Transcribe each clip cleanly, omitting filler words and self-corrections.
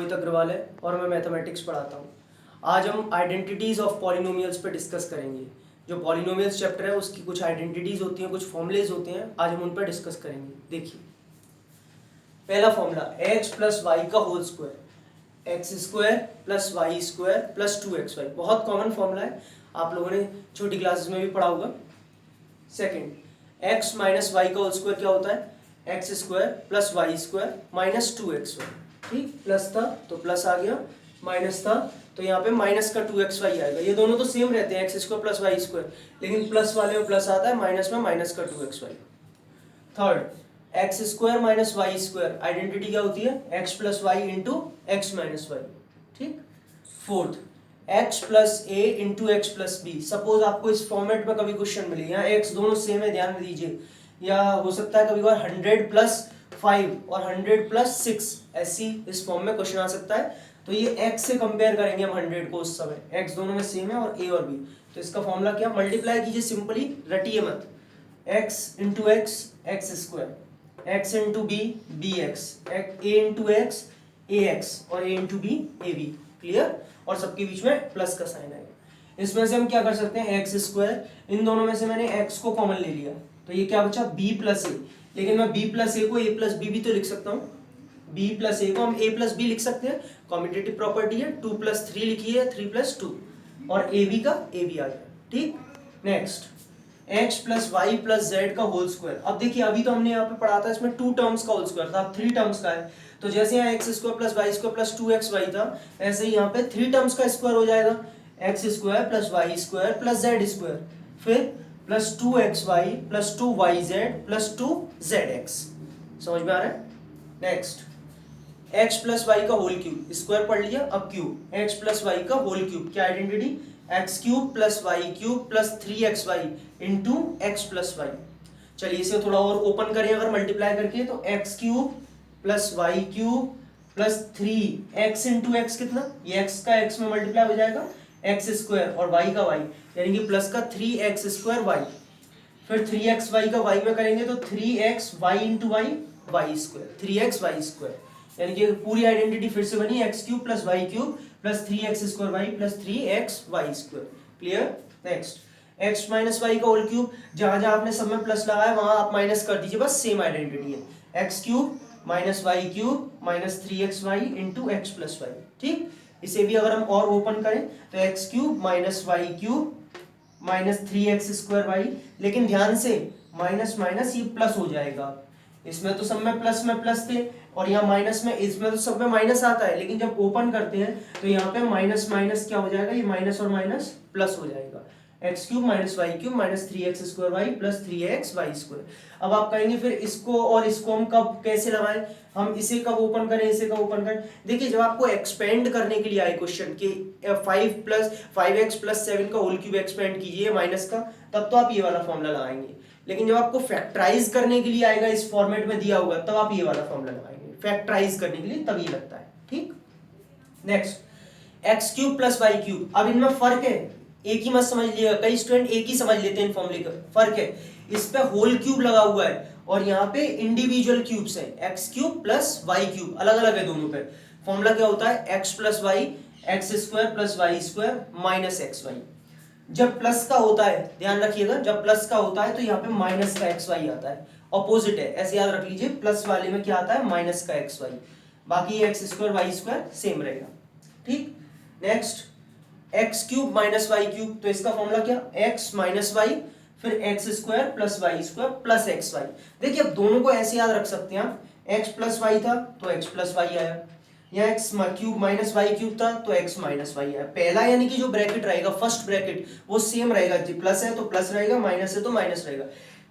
रोहित अग्रवाल है और मैं मैथमेटिक्स पढ़ाता हूँ। आज हम आइडेंटिटीज़ ऑफ पॉलिनोमियल्स पे डिस्कस करेंगे। जो पॉलिनोमियल्स चैप्टर है उसकी कुछ आइडेंटिटीज़ होती हैं, कुछ फॉर्मूलेज होते हैं, आज हम उन पर डिस्कस करेंगे। देखिए पहला फॉर्मूला x प्लस वाई का whole square, X square plus Y square plus 2xy। बहुत कॉमन फॉर्मूला है, आप लोगों ने छोटी क्लासेस में भी पढ़ा होगा। सेकेंड, x माइनस वाई का होल स्क्वायर क्या होता है? X square plus Y square minus 2xy। ठीक, प्लस था तो प्लस आ गया, माइनस था तो यहाँ पे माइनस का 2xy आएगा। ये दोनों तो सेम रहते हैं, X square plus Y square, लेकिन प्लस वाले में प्लस आता है, माइनस में माइनस का 2xy। Third, X square minus Y square, identity क्या होती है? X plus Y into X minus Y. ठीक। Fourth, X plus A into X plus B. Suppose आपको इस फॉर्मेट में कभी क्वेश्चन मिले, यहाँ एक्स दोनों सेम है, ध्यान दीजिए, या हो सकता है कभी बार 100 प्लस 5 और 100 प्लस 6 ऐसी इस फॉर्म में क्वेश्चन आ सकता है। तो ये x से कंपेयर करेंगे हम 100 को, उस समय x दोनों में सेम है और a और b। तो इसका फॉर्मूला क्या? मल्टीप्लाई कीजिए सिंपली, रटिए मत। x into X X square, x into B B X, a into X A X और a into B A B. Clear? और सबके बीच में प्लस का साइन आएगा। इसमें से हम क्या कर सकते हैं? एक्स स्क्वायर, इन दोनों में से मैंने x को कॉमन ले लिया तो ये क्या बचा? b प्लस ए। लेकिन मैं b प्लस ए को a प्लस बी भी तो लिख सकता हूँ। b प्लस ए को हम a प्लस बी लिख सकते हैं, कॉम्यूटेटिव प्रॉपर्टी है। 2 प्लस 3 लिखिए, 3 प्लस 2, और ए बी का ए बी आ गया। ठीक। Next, x plus Y plus Z का होल स्क्वायर। अब देखिए अभी तो हमने यहाँ पे पढ़ा था इसमें 2 टर्म्स का होल स्क्वायर था, अब 3 टर्म्स का है। तो जैसे यहाँ X square plus Y square plus 2xy था, ऐसे ही यहाँ पे 3 टर्म्स का स्क्वायर हो जाएगा, X square plus Y square plus Z square, फिर plus 2xy plus 2yz plus 2zx। समझ में आ रहा है? नेक्स्ट, x प्लस वाई का होल क्यूब, स्क्वायर पढ़ लिया, अब क्यूब, x प्लस वाई का होल क्यूब, क्या identity? X cube plus Y cube plus 3xy into X plus Y. चलिए इसे थोड़ा और ओपन करें, अगर मल्टीप्लाई करके तो x cube plus Y cube plus 3x into X, कितना? ये x का x में मल्टीप्लाई हो जाएगा, एक्स स्क्वायर और y का y, यानी कि प्लस का 3x स्क्वायर y, फिर 3xy का y में करेंगे तो 3xy into Y Y square, 3xy square, यानी कि पूरी आइडेंटिटी फिर से बनी, X cube plus Y cube plus 3x square Y plus 3xy square. Clear? Next, x minus Y का होल क्यूब, जहां जहां आपने सब में प्लस लगाया वहां आप माइनस कर दीजिए, बस सेम आइडेंटिटी है, X cube minus Y cube minus 3xy into X plus Y. ठीक। इसे भी अगर हम और ओपन करें तो x cube minus Y cube minus 3x square Y, लेकिन ध्यान से माइनस माइनस ये प्लस हो जाएगा, इसमें तो सब में प्लस थे और यहाँ माइनस में, इसमें तो सब में माइनस आता है, लेकिन जब ओपन करते हैं तो यहाँ पे माइनस माइनस क्या हो जाएगा? ये माइनस और माइनस प्लस हो जाएगा, X cube minus Y cube minus 3x square Y plus 3xy square. अब आप कहेंगे फिर इसको और इसको हम कब कैसे लगाएं? हम इसे कब ओपन करें, इसे कब ओपन करें? देखिए जब आपको एक्सपेंड करने के लिए आए क्वेश्चन कि 5x प्लस 7 का होल क्यूब एक्सपेंड कीजिए माइनस का, तब तो आप ये वाला फॉर्मूला लगाएंगे। लेकिन जब आपको फैक्टराइज करने के लिए आएगा, इस फॉर्मेट में दिया होगा, तब आप ये वाला फॉर्मूला लगाएंगे, फैक्टराइज करने के लिए तब ये लगता है। ठीक। Next, X cube plus Y cube, अब इनमें फर्क है, एक ही मत समझ लिएगा, कई स्टूडेंट एक ही समझ लेते हैं इन फॉर्मूले का, फर्क है, इस पे होल क्यूब लगा हुआ है और यहाँ पे इंडिविजुअल क्यूब्स हैं, X cube plus Y cube, अलग अलग है दोनों पे। फॉर्मूला क्या होता है? X plus Y X square plus Y square minus X Y. जब प्लस का होता है, ध्यान रखिएगा, जब प्लस का होता है तो यहाँ पे माइनस का एक्स वाई आता है, ऑपोजिट है, ऐसे याद रख लीजिए, प्लस वाले में क्या आता है? माइनस का एक्स वाई, बाकी X square Y square same रहेगा। ठीक। Next, X cube minus Y cube, तो इसका फॉर्मूला क्या? एक्स माइनस वाई फिर X square plus Y square plus X Y. देखिए अब दोनों को ऐसे याद रख सकते हैं आप, एक्स प्लस वाई था तो एक्स प्लस वाई आया, या X cube minus Y cube था तो एक्स माइनस वाई आया। पहला यानी कि जो ब्रैकेट रहेगा, फर्स्ट ब्रैकेट, वो सेम रहेगा, प्लस है तो प्लस रहेगा, माइनस है तो माइनस रहेगा,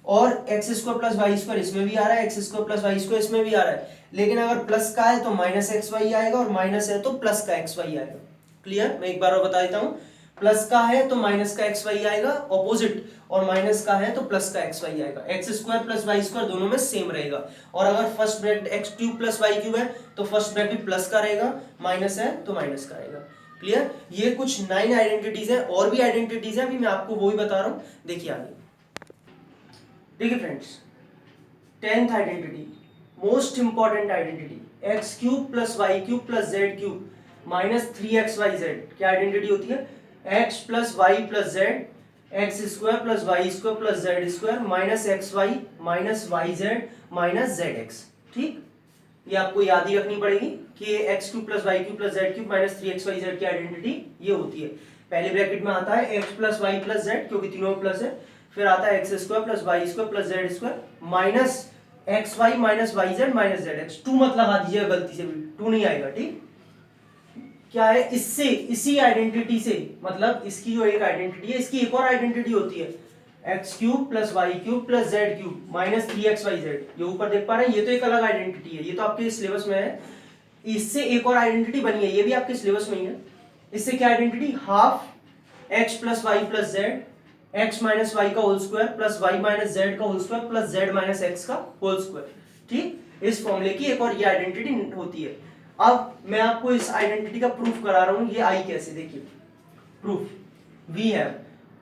और X square plus Y square इसमें भी आ रहा है, X square plus Y square इसमें भी आ रहा है, लेकिन अगर प्लस का है तो माइनस एक्स वाई आएगा और माइनस है तो प्लस का एक्स वाई आएगा। क्लियर? मैं एक बार और बता देता हूं, प्लस का है तो माइनस का एक्स वाई आएगा ऑपोजिट, और माइनस का है तो प्लस का एक्स वाई आएगा, X square plus Y square दोनों में सेम रहेगा। और अगर first bracket X cube plus Y cube है तो फर्स्ट ब्रैकेट प्लस का रहेगा, माइनस है तो माइनस का रहेगा। क्लियर? ये कुछ 9 आइडेंटिटीज है, और भी आइडेंटिटीज है, अभी मैं आपको वो ही बता रहा हूं। देखिए आगे, देखिए friends, 10th identity, most important identity, X cube plus Y cube plus Z cube minus 3xyz क्या आइडेंटिटी होती है? x plus Y plus Z X square plus Y square plus Z square minus X Y minus Y Z minus Z X. ठीक, ये आपको याद ही रखनी पड़ेगी कि X cube plus Y cube plus Z cube minus 3xyz की identity ये होती है। पहले ब्रैकेट में आता है X plus Y plus Z क्योंकि तीनों में प्लस है, फिर आता है X square plus Y square plus Z square minus X Y minus Y Z minus Z X. Two मत लगा दीजिएगा गलती से भी, टू नहीं आएगा। ठीक, क्या है इससे, इसी आइडेंटिटी से, मतलब इसकी जो एक आइडेंटिटी है इसकी एक और आइडेंटिटी होती है X cube plus Y cube plus Z cube minus 3xyz। ये ऊपर देख पा रहे हैं, ये तो एक अलग आइडेंटिटी है, ये तो आपके सिलेबस में है। इससे एक और आइडेंटिटी बनी है, ये भी आपके सिलेबस में ही है। इससे क्या identity? Half X plus Y plus Z X minus Y का whole square plus Y minus Z का whole square plus Z minus X का होल स्क्वायर। ठीक, इस फॉर्मूले की एक और ये आइडेंटिटी होती है। अब मैं आपको इस आइडेंटिटी का प्रूफ करा रहा हूं, ये आई कैसे, देखिए प्रूफ। वी हैव,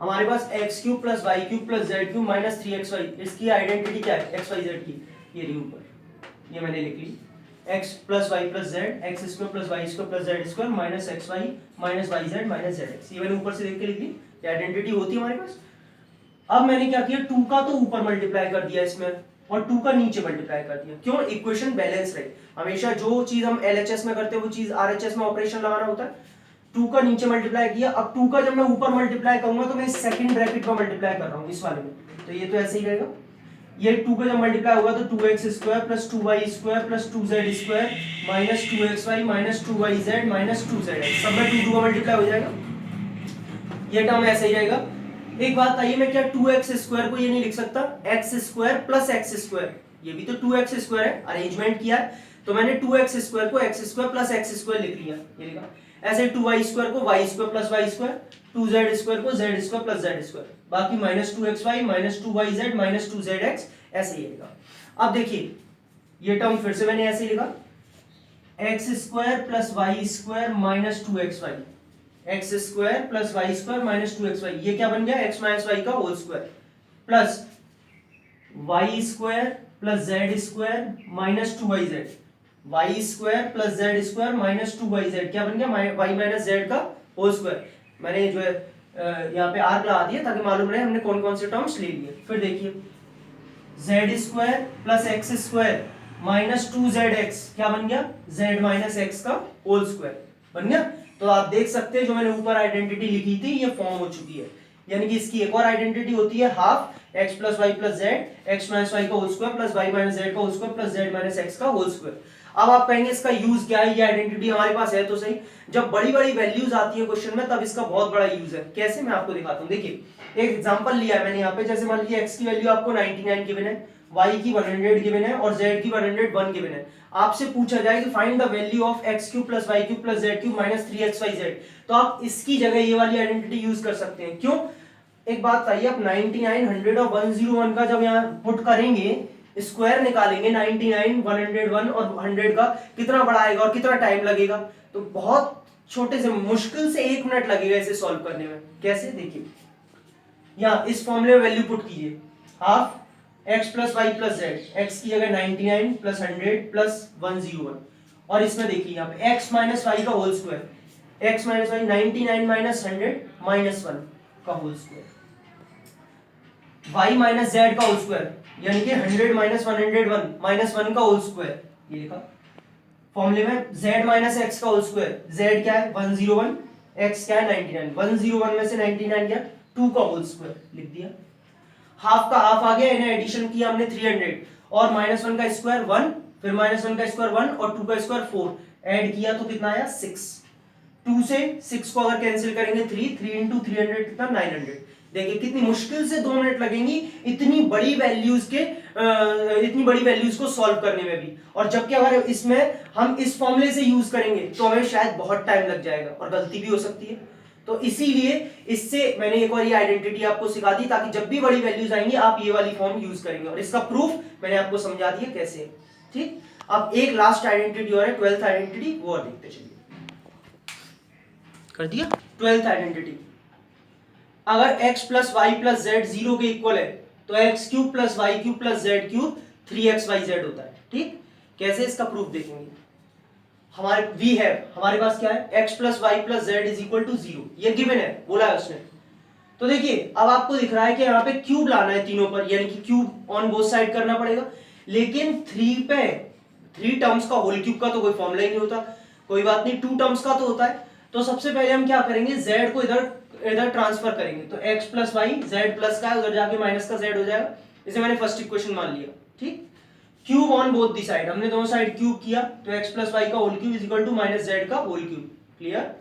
हमारे पास X cube plus Y cube plus Z cube minus 3xy, इसकी आइडेंटिटी क्या है? एक्स वाई जेड की, ये रही ऊपर, ये मैंने लिख ली X plus Y plus Z X square plus Y square plus Z square minus X Y minus Y Z minus Z X. ये मैंने ऊपर से देख के लिख ली, ये आइडेंटिटी होती है हमारे पास। अब मैंने क्या किया, 2 का तो ऊपर मल्टीप्लाई कर दिया इसमें और 2 का नीचे मल्टीप्लाई कर दिया। क्यों? इक्वेशन बैलेंस रहे। हमेशा जो चीज हम एलएचएस में करते हैं वो चीज आरएचएस में ऑपरेशन लगाना होता है। 2 का नीचे मल्टीप्लाई किया, अब 2 का जब मैं ऊपर मल्टीप्लाई करूंगा तो मैं इस सेकंड ब्रैकेट में मल्टीप्लाई कर रहा हूं, इस वाले में, तो ये तो ऐसे ही रहेगा। ये 2 का जब मल्टीप्लाई होगा तो 2x square plus 2y square plus 2z square minus 2xy minus 2yz minus 2zx, सब में 2 का मल्टीप्लाई हो जाएगा। ये टर्म ऐसे ही रहेगा। एक बात आइए, मैं क्या 2x स्क्वायर को ये नहीं लिख सकता x square plus x square? ये भी तो 2x स्क्वायर है, अरेंजमेंट किया है तो मैंने 2x स्क्वायर को x square plus x square लिख लिया, ये लिखा। ऐसे 2y स्क्वायर को y square plus y square, 2z square को z square plus z square, बाकी minus 2xy minus 2yz minus 2zx, ऐसे ही लिखा। अब देखिए ये टर्म फिर से मैंने ऐसे ही लिखा x square plus y square minus 2xy, X square plus Y square minus 2xy, ये क्या बन गया? एक्स माइनस वाई का whole square plus Y square plus Z square minus 2yz, Y square plus Z square minus 2yz, क्या बन गया? Y minus Z का whole square. मैंने जो है यहाँ पे आर्क लगा दिया ताकि मालूम रहे हमने कौन कौन से टर्म्स ले लिए। फिर देखिए Z square plus x square minus 2zx, क्या बन गया? z माइनस एक्स का होल स्क्वायर बन गया। तो आप देख सकते हैं जो मैंने ऊपर आइडेंटिटी लिखी थी ये फॉर्म हो चुकी है। यानी कि इसकी एक और आइडेंटिटी होती है half X plus Y plus Z X minus Y का whole square plus Y minus Z का whole square plus Z minus X का होल स्क्वायर। अब आप कहेंगे इसका यूज क्या है? ये आइडेंटिटी हमारे पास है तो सही, जब बड़ी बड़ी वैल्यूज आती है क्वेश्चन में तब इसका बहुत बड़ा यूज है। कैसे, मैं आपको दिखाता हूँ। देखिए एक एग्जांपल लिया है मैंने यहाँ पे, जैसे मान लीजिए एक्स की वैल्यू आपको 99 गिवन है, y की 100 गिवन है और z की 101 गिवन है। आपसे पूछा जाए कि find the value of x cube plus y cube plus z cube minus 3xyz, तो आप इसकी जगह ये वाली आइडेंटिटी यूज कर सकते हैं। क्यों? एक बात बताइए, आप 99, 100 और 101 का जब यहाँ पुट करेंगे, स्क्वायर निकालेंगे 99, 101 और 100 का, कितना बड़ा आएगा और कितना टाइम लगेगा? तो बहुत छोटे से, मुश्किल से 1 मिनट लगेगा इसे सॉल्व करने में। कैसे? देखिए यहाँ इस फॉर्मूले में वैल्यू पुट कीजिए, half x plus Y plus Z, X की जगह 99 प्लस 100 प्लस 101, और इसमें देखिए यहाँ पे x माइनस वाई का whole square, x minus Y 99 minus 100 minus 1 का whole square, y minus Z का होल स्क्वायर यानी कि 100 माइनस 101 माइनस 1 का होल स्क्वायर, ये लिखा। फॉर्मूले में z माइनस x का होल स्क्वायर, z क्या है 101, x क्या है 99, 101 में से 99 क्या 2 का होल स्क्वायर लिख दिया। हाफ का हाफ आ गया, इन्हें एडिशन किया हमने 300 और माइनस 1 का स्क्वायर 1, फिर माइनस 1 का स्क्वायर 1 और 2 का स्क्वायर 4, ऐड किया तो कितना आया 6। 2 से 6 को अगर कैंसिल करेंगे 3 इंटू 300 कितना 900। देखिए कितनी मुश्किल से 2 मिनट लगेंगी इतनी बड़ी वैल्यूज को सॉल्व करने में भी, और जबकि अगर इसमें हम इस फॉर्मूले से यूज करेंगे तो हमें शायद बहुत टाइम लग जाएगा और गलती भी हो सकती है। तो इसीलिए इससे मैंने एक बार ये आइडेंटिटी आपको सिखा दी ताकि जब भी बड़ी वैल्यूज आएंगी आप ये वाली फॉर्म यूज करेंगे, और इसका प्रूफ मैंने आपको समझा दिया कैसे। ठीक, अब एक लास्ट आइडेंटिटी और है 12th आइडेंटिटी, वो और देखते चलिए। कर दिया 12th आइडेंटिटी, अगर x plus Y plus z 0 के इक्वल है तो x cube plus Y cube plus Z cube 3xyz होता है। ठीक, कैसे इसका प्रूफ देखेंगे। हमारे वी हैव, हमारे पास क्या है, x plus Y plus z is equal to 0, ये गिवन है, बोला है उसने। तो देखिए अब आपको दिख रहा है कि यहाँ पे क्यूब लाना है तीनों पर, यानी कि क्यूब ऑन बोथ साइड करना पड़ेगा, लेकिन 3 टर्म्स का होल क्यूब का तो कोई फॉर्मूला ही नहीं होता, कोई बात नहीं, 2 टर्म्स का तो होता है। तो सबसे पहले हम क्या करेंगे, z को इधर ट्रांसफर करेंगे, तो x plus y, z plus का है, उधर जाके माइनस का z हो जाएगा, इसे मैंने फर्स्ट इक्वेशन मान लिया, ठीक। Cube on both the side, हमने दोनों साइड क्यूब किया, तो x प्लस वाई का whole cube is equal to minus Z का whole cube, clear.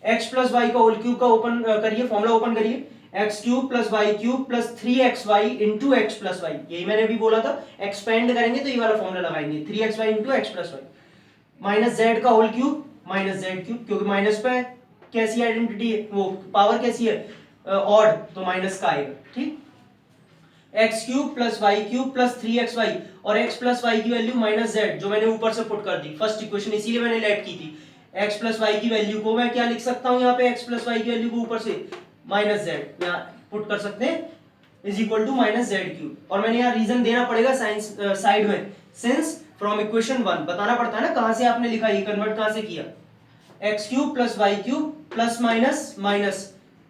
x plus Y का होल क्यूब का ओपन करिए, फॉर्मूला ओपन करिए, X cube plus Y cube plus 3xy into X plus Y, यही मैंने भी बोला था, एक्सपेंड करेंगे तो ये वाला फॉर्मूला लगाएंगे, 3xy into X plus Y, minus Z का whole cube minus Z cube, क्योंकि माइनस पे कैसी आइडेंटिटी है, वो पावर कैसी है, ऑड, तो माइनस का आएगा, ठीक। X cube plus Y cube plus 3xy, और एक्स प्लस वाई की वैल्यू माइनस जेड, जो मैंने ऊपर से पुट कर दी फर्स्ट इक्वेशन, इसीलिए मैंने लेट की थी। एक्स प्लस वाई की वैल्यू को मैं क्या लिख सकता हूं, यहाँ पे एक्स प्लस वाई की वैल्यू को ऊपर से माइनस जेड यहाँ पुट कर सकते हैं, is equal to minus Z cube, और मैंने यहाँ रीजन देना पड़ेगा साइंस साइड में, सिंस फ्रॉम इक्वेशन 1 बताना पड़ता है ना, कहां से आपने लिखा, ये कन्वर्ट कहां से किया, x cube plus Y cube plus minus minus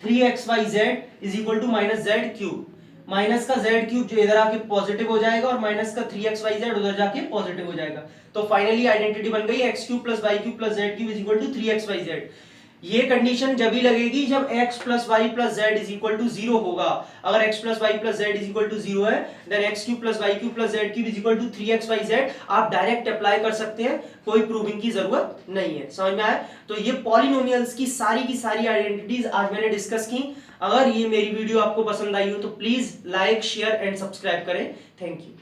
3xyz is equal to minus Z cube, minus का जेड क्यूब जो इधर आके पॉजिटिव हो जाएगा, और माइनस का 3xyz उधर जाके पॉजिटिव हो जाएगा, तो फाइनली आइडेंटिटी बन गई x cube plus Y cube plus Z cube is equal to 3xyz। ये कंडीशन जब ही लगेगी जब x plus Y plus z is equal to 0 होगा, अगर x plus Y plus z is equal to 0 है, then x cube plus Y cube plus Z cube is equal to 3xyz, आप direct apply कर सकते हैं, कोई proving की जरूरत नहीं है, समझ में आया। तो ये पॉलिनोमियल्स की सारी आइडेंटिटीज आज मैंने डिस्कस की। अगर ये मेरी वीडियो आपको पसंद आई हो तो please like share and subscribe करें, थैंक यू।